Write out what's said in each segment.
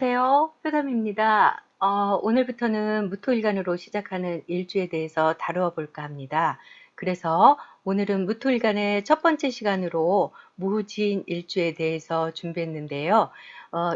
안녕하세요. 효담입니다. 오늘부터는 무토일간으로 시작하는 일주에 대해서 다루어 볼까 합니다. 그래서 오늘은 무토일간의 첫 번째 시간으로 무후진 일주에 대해서 준비했는데요.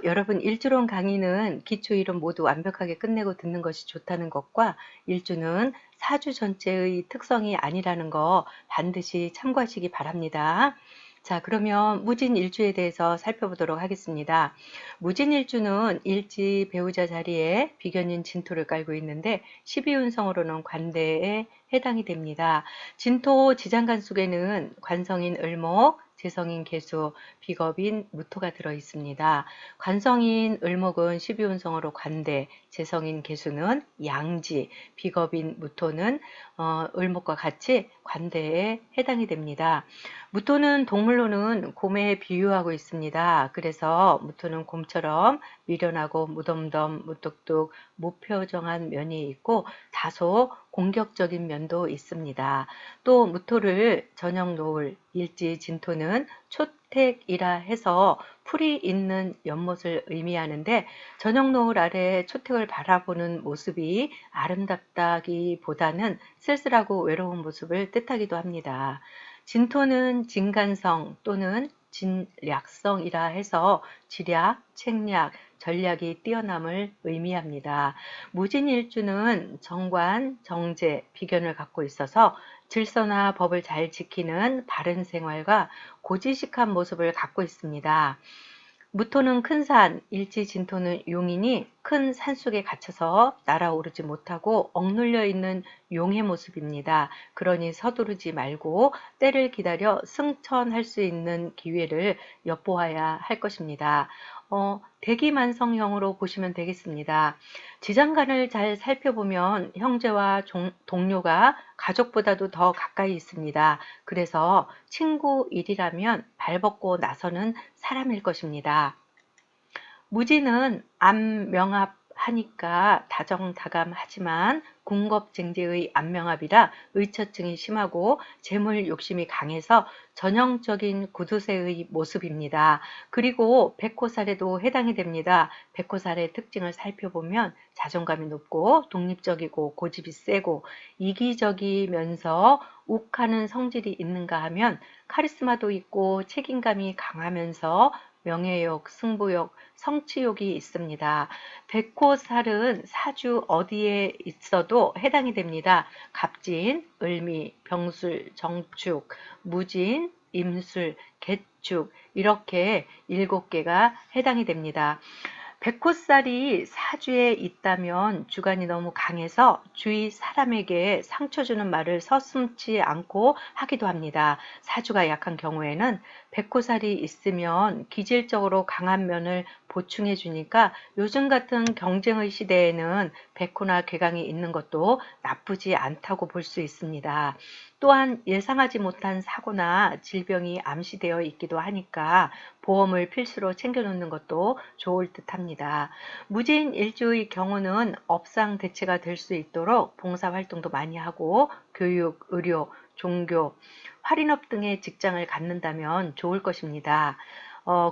여러분 일주론 강의는 기초이론 모두 완벽하게 끝내고 듣는 것이 좋다는 것과 일주는 사주 전체의 특성이 아니라는 거 반드시 참고하시기 바랍니다. 자, 그러면 무진일주에 대해서 살펴보도록 하겠습니다. 무진일주는 일지 배우자 자리에 비견인 진토를 깔고 있는데 12운성으로는 관대에 해당이 됩니다. 진토 지장간 속에는 관성인 을목, 재성인 계수, 비겁인 무토가 들어 있습니다. 관성인 을목은 12운성으로 관대, 재성인 계수는 양지, 비겁인 무토는 을목과 같이 관대에 해당이 됩니다. 무토는 동물로는 곰에 비유하고 있습니다. 그래서 무토는 곰처럼 미련하고 무덤덤, 무뚝뚝, 무표정한 면이 있고 다소 공격적인 면도 있습니다. 또 무토를 저녁 노을, 일지 진토는 초택이라 해서 풀이 있는 연못을 의미하는데 저녁 노을 아래 초택을 바라보는 모습이 아름답다기보다는 쓸쓸하고 외로운 모습을 뜻하기도 합니다. 진토는 진간성 또는 진략성이라 해서 지략, 책략, 전략이 뛰어남을 의미합니다. 무진일주는 정관, 정제, 비견을 갖고 있어서 질서나 법을 잘 지키는 바른 생활과 고지식한 모습을 갖고 있습니다. 무토는 큰 산, 일지 진토는 용이니 큰 산속에 갇혀서 날아오르지 못하고 억눌려 있는 용의 모습입니다. 그러니 서두르지 말고 때를 기다려 승천할 수 있는 기회를 엿보아야 할 것입니다. 대기만성형으로 보시면 되겠습니다. 지장간을 잘 살펴보면 형제와 동료가 가족보다도 더 가까이 있습니다. 그래서 친구 일이라면 발벗고 나서는 사람일 것입니다. 무지는 암명합하니까 다정다감하지만 궁겁증제의 암명합이라 의처증이 심하고 재물 욕심이 강해서 전형적인 구두쇠의 모습입니다. 그리고 백호살에도 해당이 됩니다. 백호살의 특징을 살펴보면 자존감이 높고 독립적이고 고집이 세고 이기적이면서 욱하는 성질이 있는가 하면 카리스마도 있고 책임감이 강하면서 명예욕, 승부욕, 성취욕이 있습니다. 백호살은 사주 어디에 있어도 해당이 됩니다. 갑진, 을미, 병술, 정축, 무진, 임술, 개축 이렇게 7개가 해당이 됩니다. 백호살이 사주에 있다면 주관이 너무 강해서 주위 사람에게 상처 주는 말을 서슴지 않고 하기도 합니다. 사주가 약한 경우에는 백호살이 있으면 기질적으로 강한 면을 보충해 주니까 요즘 같은 경쟁의 시대에는 백호나 괴강이 있는 것도 나쁘지 않다고 볼 수 있습니다. 또한 예상하지 못한 사고나 질병이 암시되어 있기도 하니까 보험을 필수로 챙겨놓는 것도 좋을 듯 합니다. 무진 일주의 경우는 업상 대체가 될 수 있도록 봉사활동도 많이 하고 교육, 의료, 종교, 할인업 등의 직장을 갖는다면 좋을 것입니다.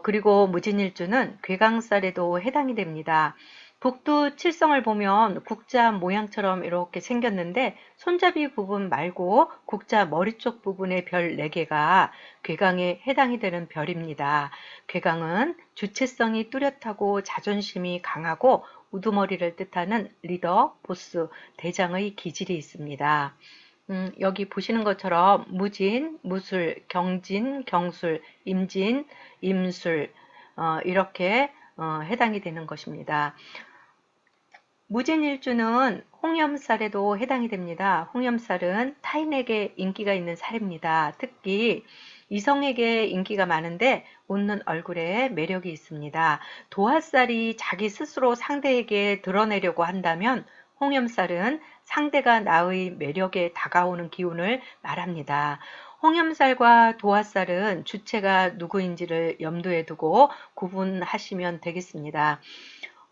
그리고 무진일주는 괴강살에도 해당이 됩니다. 북두 칠성을 보면 국자 모양처럼 이렇게 생겼는데 손잡이 부분 말고 국자 머리 쪽 부분의 별 4개가 괴강에 해당이 되는 별입니다. 괴강은 주체성이 뚜렷하고 자존심이 강하고 우두머리를 뜻하는 리더, 보스, 대장의 기질이 있습니다. 여기 보시는 것처럼 무진, 무술, 경진, 경술, 임진, 임술 이렇게 해당이 되는 것입니다. 무진일주는 홍염살에도 해당이 됩니다. 홍염살은 타인에게 인기가 있는 살입니다. 특히 이성에게 인기가 많은데 웃는 얼굴에 매력이 있습니다. 도화살이 자기 스스로 상대에게 드러내려고 한다면 홍염살은 상대가 나의 매력에 다가오는 기운을 말합니다. 홍염살과 도화살은 주체가 누구인지를 염두에 두고 구분하시면 되겠습니다.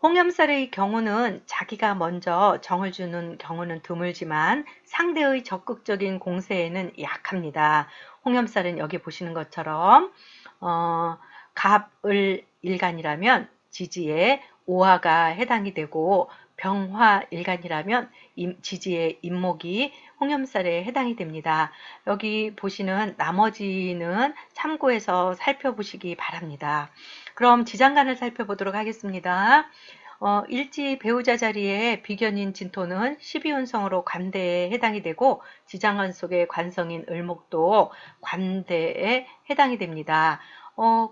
홍염살의 경우는 자기가 먼저 정을 주는 경우는 드물지만 상대의 적극적인 공세에는 약합니다. 홍염살은 여기 보시는 것처럼 갑을 일간이라면 지지에 오화가 해당이 되고 병화일간이라면 지지의 임목이 홍염살에 해당이 됩니다. 여기 보시는 나머지는 참고해서 살펴보시기 바랍니다. 그럼 지장간을 살펴보도록 하겠습니다. 일지 배우자 자리에 비견인 진토는 12운성으로 관대에 해당이 되고 지장간 속의 관성인 을목도 관대에 해당이 됩니다.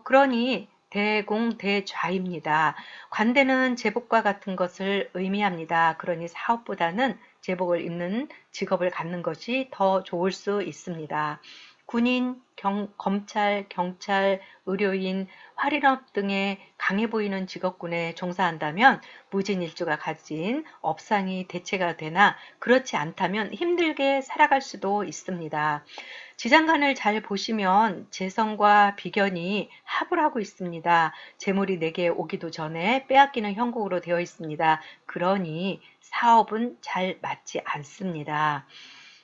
그러니 대공 대좌입니다. 관대는 제복과 같은 것을 의미합니다. 그러니 사업보다는 제복을 입는 직업을 갖는 것이 더 좋을 수 있습니다. 군인, 검찰, 경찰, 의료인, 활인업 등의 강해 보이는 직업군에 종사한다면 무진일주가 가진 업상이 대체가 되나 그렇지 않다면 힘들게 살아갈 수도 있습니다. 지장간을 잘 보시면 재성과 비견이 합을 하고 있습니다. 재물이 내게 오기도 전에 빼앗기는 형국으로 되어 있습니다. 그러니 사업은 잘 맞지 않습니다.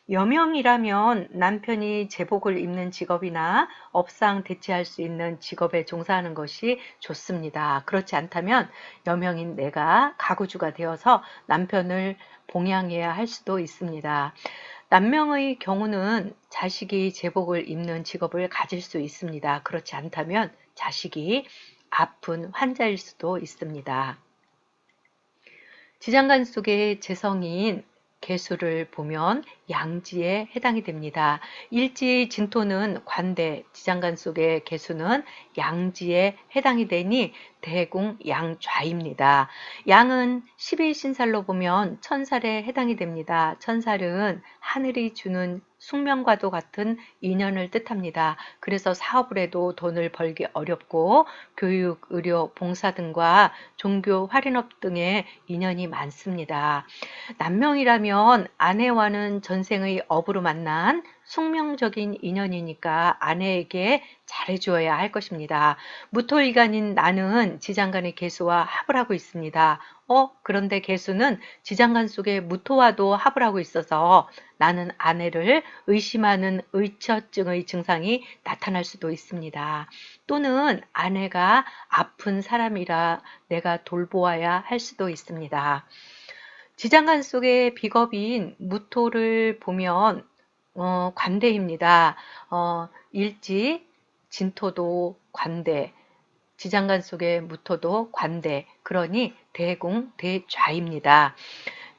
여명이라면 남편이 제복을 입는 직업이나 업상 대체할 수 있는 직업에 종사하는 것이 좋습니다. 그렇지 않다면 여명인 내가 가구주가 되어서 남편을 봉양해야 할 수도 있습니다. 남명의 경우는 자식이 제복을 입는 직업을 가질 수 있습니다. 그렇지 않다면 자식이 아픈 환자일 수도 있습니다. 지장간 속의 재성인 개수를 보면 양지에 해당이 됩니다. 일지 진토는 관대, 지장간 속의 개수는 양지에 해당이 되니 대궁 양좌입니다. 양은 12신살로 보면 천살에 해당이 됩니다. 천살은 하늘이 주는 숙명과도 같은 인연을 뜻합니다. 그래서 사업을 해도 돈을 벌기 어렵고 교육, 의료, 봉사 등과 종교, 활인업 등의 인연이 많습니다. 남명이라면 아내와는 전생의 업으로 만난 숙명적인 인연이니까 아내에게 잘해주어야 할 것입니다. 무토일간인 나는 지장간의 개수와 합을 하고 있습니다. 그런데 개수는 지장간 속에 무토와도 합을 하고 있어서 나는 아내를 의심하는 의처증의 증상이 나타날 수도 있습니다. 또는 아내가 아픈 사람이라 내가 돌보아야 할 수도 있습니다. 지장간 속의 비겁인 무토를 보면 관대입니다. 일지, 진토도 관대, 지장간 속의 무토도 관대, 그러니 대궁 대좌입니다.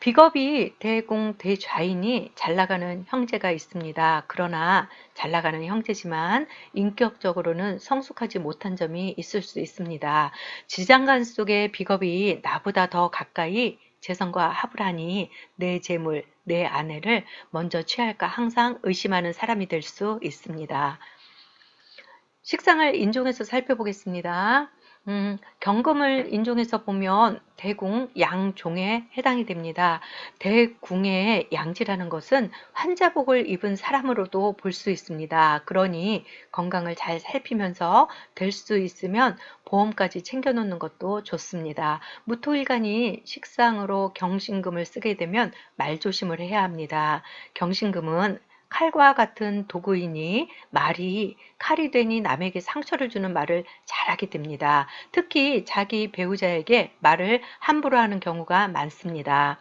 비겁이 대궁 대좌이니 잘나가는 형제가 있습니다. 그러나 잘나가는 형제지만 인격적으로는 성숙하지 못한 점이 있을 수 있습니다. 지장간 속의 비겁이 나보다 더 가까이 재성과 합을 하니 내 재물, 내 아내를 먼저 취할까 항상 의심하는 사람이 될 수 있습니다. 식상을 인종에서 살펴보겠습니다. 경금을 인종에서 보면 대궁 양종에 해당이 됩니다. 대궁의 양지라는 것은 환자복을 입은 사람으로도 볼 수 있습니다. 그러니 건강을 잘 살피면서 될 수 있으면 보험까지 챙겨놓는 것도 좋습니다. 무토일간이 식상으로 경신금을 쓰게 되면 말조심을 해야 합니다. 경신금은 칼과 같은 도구이니 말이 칼이 되니 남에게 상처를 주는 말을 잘하게 됩니다. 특히 자기 배우자에게 말을 함부로 하는 경우가 많습니다.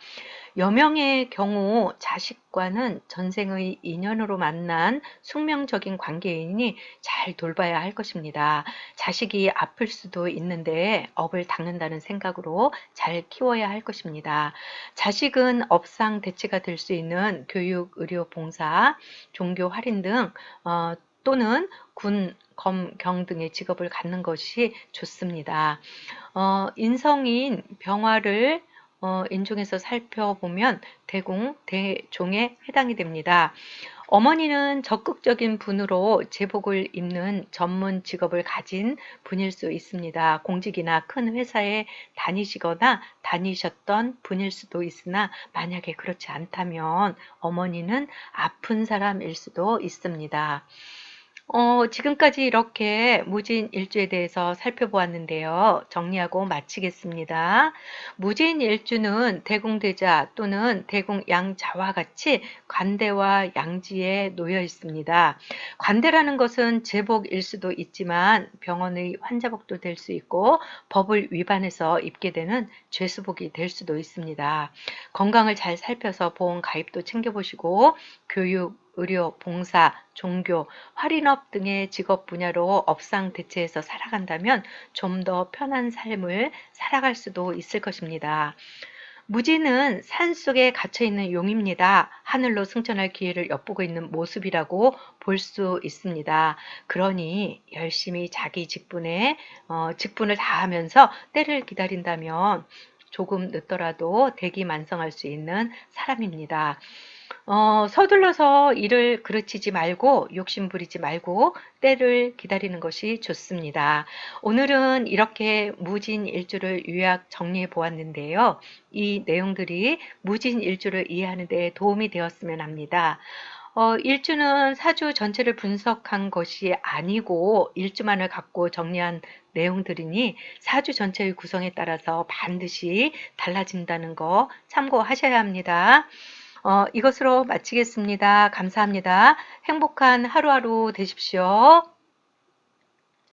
여명의 경우 자식과는 전생의 인연으로 만난 숙명적인 관계이니 잘 돌봐야 할 것입니다. 자식이 아플 수도 있는데 업을 닦는다는 생각으로 잘 키워야 할 것입니다. 자식은 업상 대체가 될 수 있는 교육, 의료, 봉사, 종교, 할인 등 또는 군, 검, 경 등의 직업을 갖는 것이 좋습니다. 인성인 병화를 인종에서 살펴보면 대궁, 대종에 해당이 됩니다. 어머니는 적극적인 분으로 제복을 입는 전문 직업을 가진 분일 수 있습니다. 공직이나 큰 회사에 다니시거나 다니셨던 분일 수도 있으나 만약에 그렇지 않다면 어머니는 아픈 사람일 수도 있습니다. 지금까지 이렇게 무진 일주에 대해서 살펴보았는데요. 정리하고 마치겠습니다. 무진 일주는 대궁대자 또는 대궁양자와 같이 관대와 양지에 놓여 있습니다. 관대라는 것은 제복일 수도 있지만 병원의 환자복도 될 수 있고 법을 위반해서 입게 되는 죄수복이 될 수도 있습니다. 건강을 잘 살펴서 보험 가입도 챙겨보시고 교육, 의료, 봉사, 종교, 할인업 등의 직업 분야로 업상 대체해서 살아간다면 좀 더 편한 삶을 살아갈 수도 있을 것입니다. 무지는 산속에 갇혀있는 용입니다. 하늘로 승천할 기회를 엿보고 있는 모습이라고 볼 수 있습니다. 그러니 열심히 자기 직분을 다하면서 때를 기다린다면 조금 늦더라도 대기만성할 수 있는 사람입니다. 서둘러서 일을 그르치지 말고 욕심 부리지 말고 때를 기다리는 것이 좋습니다. 오늘은 이렇게 무진 일주를 요약 정리해 보았는데요. 이 내용들이 무진 일주를 이해하는 데 도움이 되었으면 합니다. 일주는 사주 전체를 분석한 것이 아니고 일주만을 갖고 정리한 내용들이니 사주 전체의 구성에 따라서 반드시 달라진다는 거 참고하셔야 합니다. 이것으로 마치겠습니다. 감사합니다. 행복한 하루하루 되십시오.